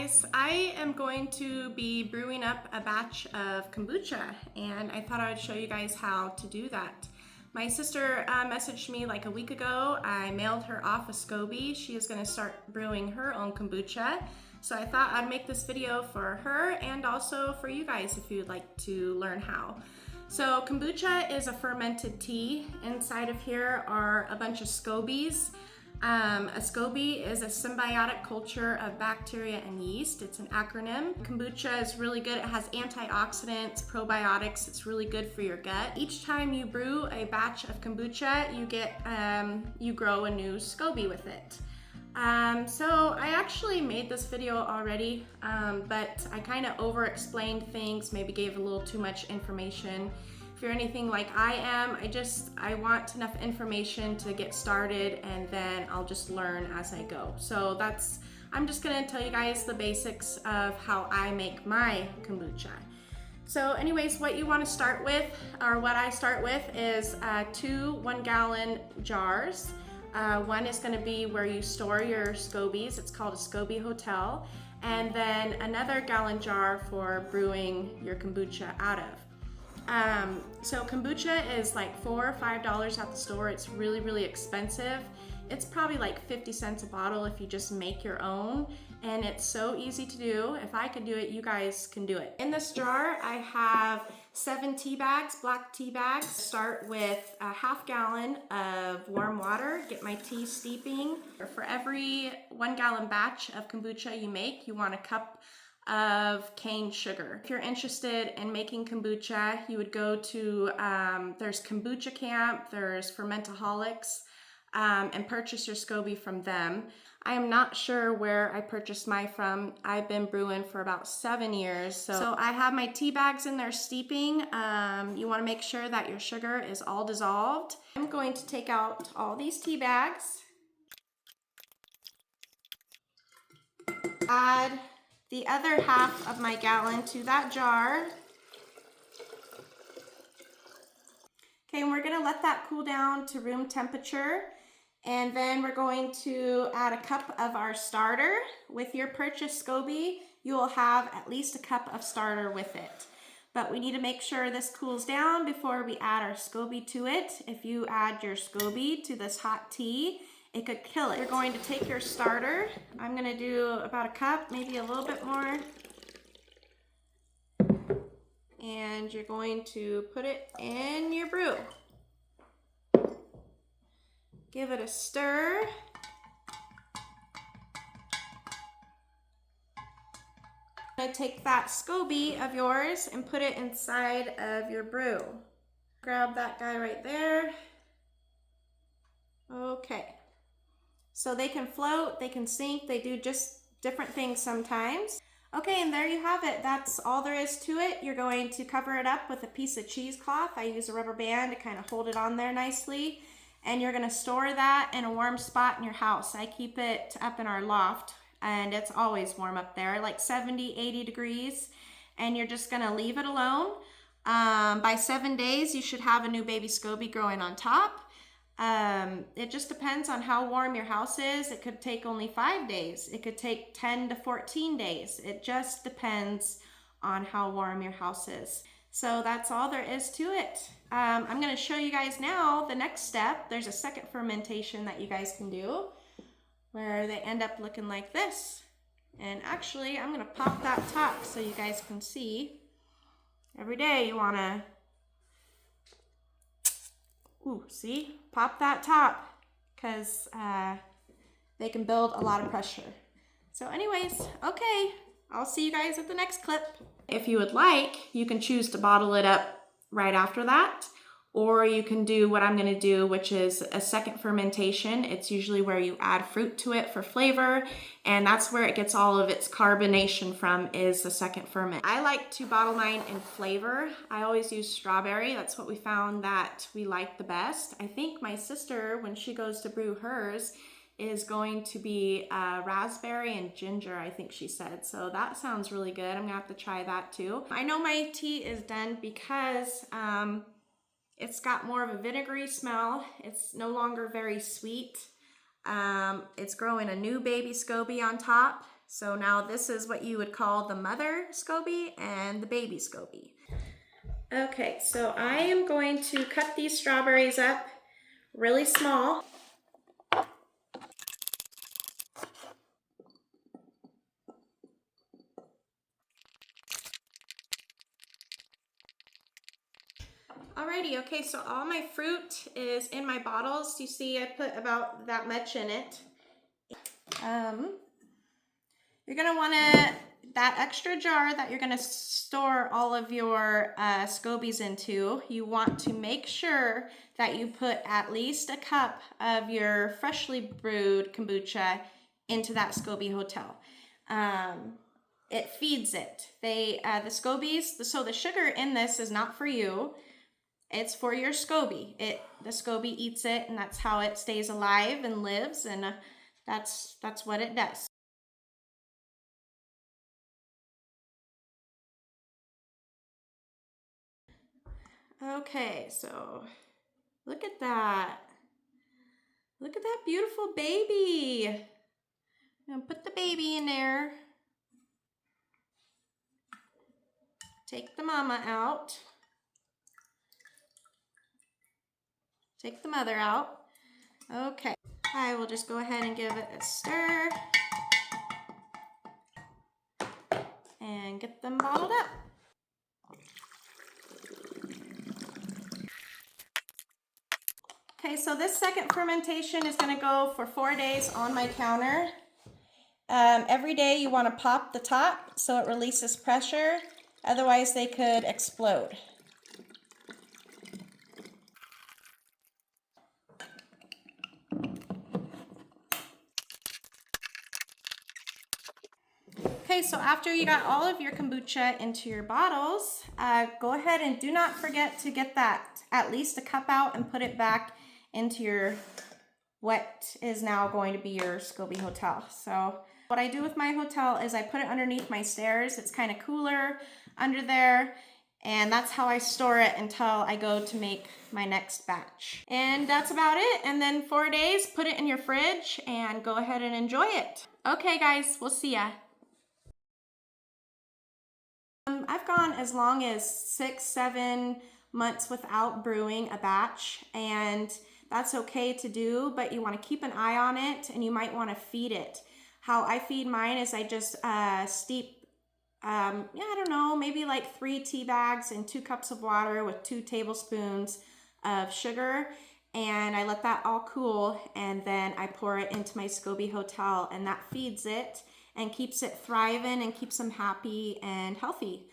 guys, I am going to be brewing up a batch of kombucha, and I thought I would show you guys how to do that. My sister messaged me like a week ago. I mailed her off a SCOBY. She is going to start brewing her own kombucha, so I thought I'd make this video for her and also for you guys if you'd like to learn how. So kombucha is a fermented tea. Inside of here are a bunch of SCOBYs. A SCOBY is a symbiotic culture of bacteria and yeast. It's an acronym. Kombucha is really good. It has antioxidants, probiotics. It's really good for your gut. Each time you brew a batch of kombucha, you grow a new SCOBY with it. So I actually made this video already, but I kind of over-explained things, maybe gave a little too much information. If you're anything like I am, I want enough information to get started, and then I'll just learn as I go. So I'm just gonna tell you guys the basics of how I make my kombucha. So anyways, what you want to start with, or what I start with, is 2 1-gallon jars. One is going to be where you store your SCOBYs. It's called a SCOBY hotel. And then another gallon jar for brewing your kombucha out of. So kombucha is like $4 or $5 at the store. It's really, really expensive. It's probably like 50 cents a bottle if you just make your own. And it's so easy to do. If I could do it, you guys can do it. In this jar, I have 7 tea bags, black tea bags. Start with a ½ gallon of warm water. Get my tea steeping. For every 1-gallon batch of kombucha you make, you want a cup of cane sugar. If you're interested in making kombucha, you would go to, there's Kombucha Camp, there's Fermentaholics, and purchase your SCOBY from them. I am not sure where I purchased mine from. I've been brewing for about 7 years. So I have my tea bags in there steeping. You want to make sure that your sugar is all dissolved. I'm going to take out all these tea bags. Add the other half of my gallon to that jar. Okay, and we're gonna let that cool down to room temperature. And then we're going to add a cup of our starter. With your purchased SCOBY, you will have at least a cup of starter with it. But we need to make sure this cools down before we add our SCOBY to it. If you add your SCOBY to this hot tea, it could kill it. You're going to take your starter. I'm gonna do about a cup, maybe a little bit more. And you're going to put it in your brew. Give it a stir. I'm gonna take that SCOBY of yours and put it inside of your brew. Grab that guy right there. Okay. So they can float, they can sink, they do just different things sometimes. Okay, and there you have it. That's all there is to it. You're going to cover it up with a piece of cheesecloth. I use a rubber band to kind of hold it on there nicely. And you're gonna store that in a warm spot in your house. I keep it up in our loft, and it's always warm up there, like 70, 80 degrees. And you're just gonna leave it alone. By 7 days, you should have a new baby SCOBY growing on top. It just depends on how warm your house is. It could take only 5 days. It could take 10 to 14 days. It just depends on how warm your house is. So that's all there is to it. I'm going to show you guys now the next step. There's a second fermentation that you guys can do where they end up looking like this. And actually, I'm going to pop that top so you guys can see. Every day you want to see? Pop that top, because they can build a lot of pressure. So anyways, okay, I'll see you guys at the next clip. If you would like, you can choose to bottle it up right after that, or you can do what I'm gonna do, which is a second fermentation. It's usually where you add fruit to it for flavor, and that's where it gets all of its carbonation from, is the second ferment. I like to bottle mine in flavor. I always use strawberry. That's what we found that we like the best. I think my sister, when she goes to brew hers, is going to be raspberry and ginger, I think she said. So that sounds really good. I'm gonna have to try that too. I know my tea is done because it's got more of a vinegary smell. It's no longer very sweet. It's growing a new baby SCOBY on top. So now this is what you would call the mother SCOBY and the baby SCOBY. Okay, so I am going to cut these strawberries up really small. Alrighty, okay, so all my fruit is in my bottles. You see I put about that much in it. You're gonna wanna, that extra jar that you're gonna store all of your SCOBYs into, you want to make sure that you put at least a cup of your freshly brewed kombucha into that SCOBY hotel. It feeds it. The SCOBYs, so the sugar in this is not for you. It's for your SCOBY. The SCOBY eats it, and that's how it stays alive and lives, and that's what it does. Okay, so look at that. Look at that beautiful baby. I'm gonna put the baby in there. Take the mama out. Take the mother out. Okay, I will just go ahead and give it a stir and get them bottled up. Okay, so this second fermentation is gonna go for 4 days on my counter. Every day you wanna pop the top so it releases pressure, otherwise they could explode. Okay, so after you got all of your kombucha into your bottles, go ahead and do not forget to get that at least a cup out and put it back into your, what is now going to be your SCOBY hotel. So what I do with my hotel is I put it underneath my stairs. It's kind of cooler under there, and that's how I store it until I go to make my next batch. And that's about it. And then 4 days, put it in your fridge and go ahead and enjoy it. Okay guys, we'll see ya. I've gone as long as 6-7 months without brewing a batch, and that's okay to do, but you want to keep an eye on it, and you might want to feed it. How I feed mine is I just steep, I don't know, maybe like 3 tea bags in 2 cups of water with 2 tablespoons of sugar, and I let that all cool, and then I pour it into my SCOBY hotel, and that feeds it and keeps it thriving and keeps them happy and healthy.